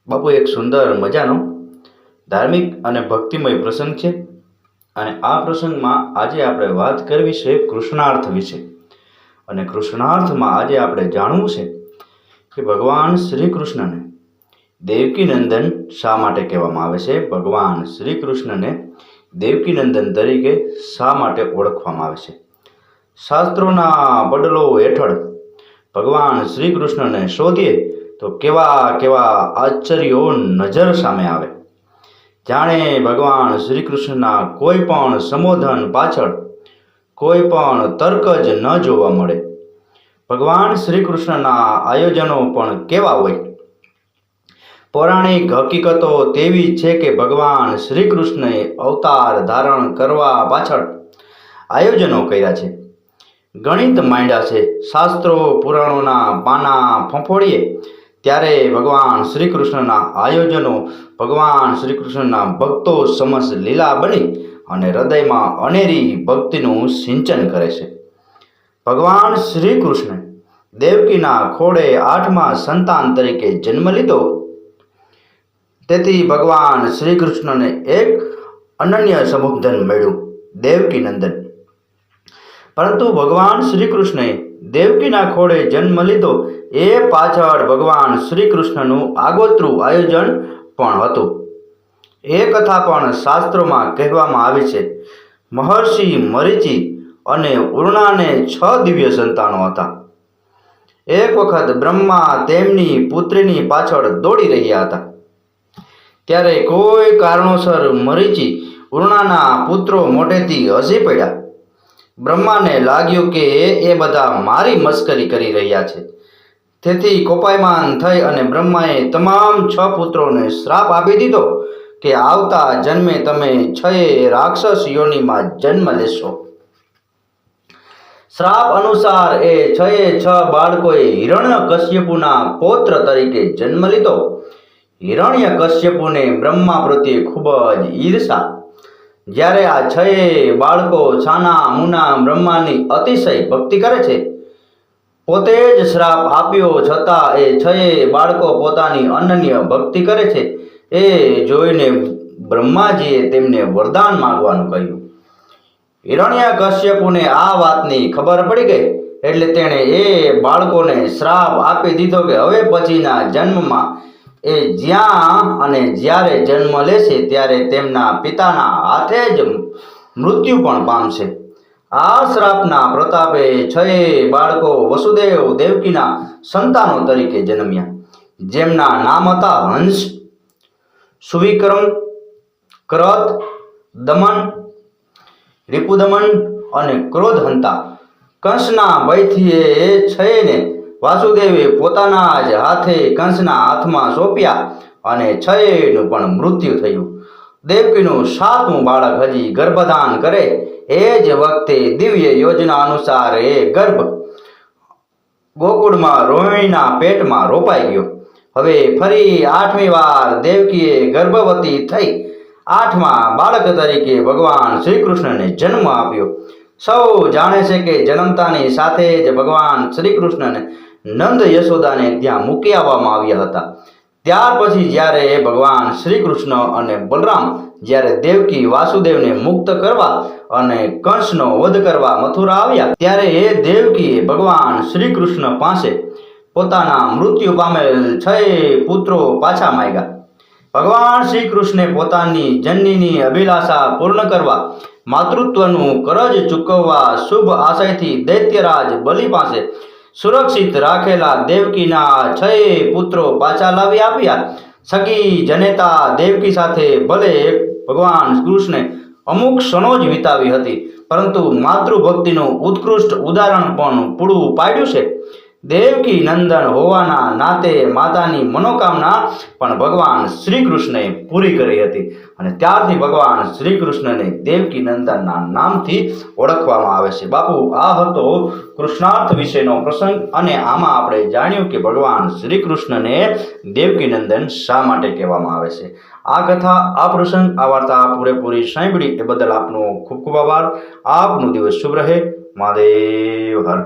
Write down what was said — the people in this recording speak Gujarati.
બાપુ એક સુંદર મજાનો ધાર્મિક અને ભક્તિમય પ્રસંગ છે અને આ પ્રસંગમાં આજે આપણે વાત કરવી છે કૃષ્ણાર્થ વિશે। અને કૃષ્ણાર્થમાં આજે આપણે જાણવું છે કે ભગવાન શ્રી કૃષ્ણને દેવકી નંદન શા માટે કહેવામાં આવે છે, ભગવાન શ્રી કૃષ્ણને દેવકી નંદન તરીકે શા માટે ઓળખવામાં આવે છે। શાસ્ત્રોના બડલો હેઠળ ભગવાન શ્રી કૃષ્ણને શોધીએ તો કેવા કેવા આશ્ચર્યો નજર સામે આવે। જાણે ભગવાન શ્રી કૃષ્ણના કોઈ પણ સંબોધન પાછળ કોઈ પણ તર્ક જ ન જોવા મળે। ભગવાન શ્રી કૃષ્ણના આયોજનો પણ કેવા હોય। પૌરાણિક હકીકતો તેવી છે કે ભગવાન શ્રી કૃષ્ણએ અવતાર ધારણ કરવા પાછળ આયોજનો કર્યા છે, ગણિત માંડ્યા છે। શાસ્ત્રો પુરાણોના પાના ફંફોડીએ ત્યારે ભગવાન શ્રી કૃષ્ણના આયોજનો ભગવાન શ્રી કૃષ્ણના ભક્તો સમક્ષ લીલા બની અને હૃદયમાં અનેરી ભક્તિનું સિંચન કરે છે। ભગવાન શ્રી કૃષ્ણ દેવકીના ખોળે 8મા સંતાન તરીકે જન્મ લીધો, તેથી ભગવાન શ્રી કૃષ્ણને એક અનન્ય સંબોધન મળ્યું, દેવકી નંદન। પરંતુ ભગવાન શ્રી કૃષ્ણએ દેવકીના ખોળે જન્મ લીધો એ પાછળ ભગવાન શ્રી કૃષ્ણનું આગોતરું આયોજન પણ હતું। એ કથા પણ શાસ્ત્રોમાં કહેવામાં આવી છે। મહર્ષિ મરીચી અને ઉર્ણાને 6 દિવ્ય સંતાનો હતા। એક વખત બ્રહ્મા તેમની પુત્રીની પાછળ દોડી રહ્યા હતા, ત્યારે કોઈ કારણોસર મરીચી ઉર્ણાના પુત્રો મોટેથી હસી પડ્યા। બ્રહ્માને લાગ્યું કે એ બધા મારી મસ્કરી કરી રહ્યા છે, તેથી કોપાયમાન થઈ અને બ્રહ્માએ તમામ 6 પુત્રોને શ્રાપ આપી દીધો કે આવતા જન્મે તમે 6 રાક્ષસ યોનિમાં જન્મ લેશો। શ્રાપ અનુસાર એ 6 બાળકોએ હિરણ્યકશ્યપુના પૌત્ર તરીકે જન્મ લીધો। હિરણ્યકશ્યપુને બ્રહ્મા પ્રત્યે ખૂબ જ ઈર્ષા। જ્યારે આ 6 બાળકો છાના મુના બ્રહ્માની અતિશય ભક્તિ કરે છે, પોતે જ શ્રાપ આપ્યો છતાં એ 6 બાળકો પોતાની અનન્ય ભક્તિ કરે છે, એ જોઈને બ્રહ્માજીએ તેમને વરદાન માંગવાનું કહ્યું। હિરણ્યકશ્યપુને આ વાતની ખબર પડી ગઈ એટલે તેણે એ બાળકોને શ્રાપ આપી દીધો કે હવે પછીના જન્મમાં એ જ્યાં અને જ્યારે જન્મ લેશે ત્યારે તેમના પિતાના હાથે જ મૃત્યુ પણ પામશે। આ શ્રાપના પ્રતાપે 6 બાળકો વસુદેવ દેવકીના સંતાનો તરીકે જન્મ્યા, જેમના નામ હતા હંસ, સુવિક્રમ, ક્રત, દમન, રિપુદમન અને ક્રોધહંતા। કંસના ભયથી એ 6ને વાસુદેવે પોતાના જ હાથે કંસના હાથમાં સોંપ્યા અને 6નું પણ મૃત્યુ થયું। દેવકીનું 7મું બાળક હજી ગર્ભધાન કરે એ જ વખતે દિવ્ય યોજના અનુસાર એ ગર્ભ ગોકુળમાં રોહિણીના પેટમાં રોપાઈ ગયો। હવે ફરી 8મી વાર દેવકીએ ગર્ભવતી થઈ 8મા બાળક તરીકે ભગવાન શ્રી કૃષ્ણને જન્મ આપ્યો। સૌ જાણે છે કે જન્મતાની સાથે જ ભગવાન શ્રી કૃષ્ણને નંદ યશોદાને ત્યાં મૂકી આવવામાં આવ્યા હતા। ત્યાર પછી જ્યારે ભગવાન શ્રી કૃષ્ણ અને બલરામ જ્યારે દેવકી વાસુદેવને મુક્ત કરવા અને કંસનો વધ કરવા મથુરા આવ્યા, ત્યારે એ દેવકીએ ભગવાન શ્રી કૃષ્ણ પાસે પોતાના મૃત્યુ પામેલ 6 પુત્રો પાછા માંગ્યા। ભગવાન શ્રી કૃષ્ણે પોતાની જનનીની અભિલાષા પૂર્ણ કરવા, માતૃત્વનું કરજ ચૂકવવા શુભ આશયથી દૈત્યરાજ બલિ પાસે સુરક્ષિત રાખેલા દેવકીના 6 પુત્રો પાછા લાવી આપ્યા। સગી જનેતા દેવકી સાથે ભલે ભગવાન કૃષ્ણે અમુક ક્ષણો જ વિતાવી હતી, પરંતુ માતૃભક્તિનું ઉત્કૃષ્ટ ઉદાહરણ પણ પૂરું પાડ્યું છે। દેવકી નંદન હોવાના નાતે માતાની મનોકામના પણ ભગવાન શ્રી કૃષ્ણએ પૂરી કરી હતી અને ત્યારથી ભગવાન શ્રી કૃષ્ણને દેવકી નંદનના નામથી ઓળખવામાં આવે છે। બાપુ, આ હતો કૃષ્ણાર્થ વિશેનો પ્રસંગ અને આમાં આપણે જાણ્યું કે ભગવાન શ્રી કૃષ્ણને દેવકી નંદન શા માટે કહેવામાં આવે છે। આ કથા, આ પ્રસંગ, આ વાર્તા પૂરેપૂરી સાંભળી એ બદલ આપનો ખૂબ ખૂબ આભાર। આપનો દિવસ શુભ રહે। મહાદેવ હર।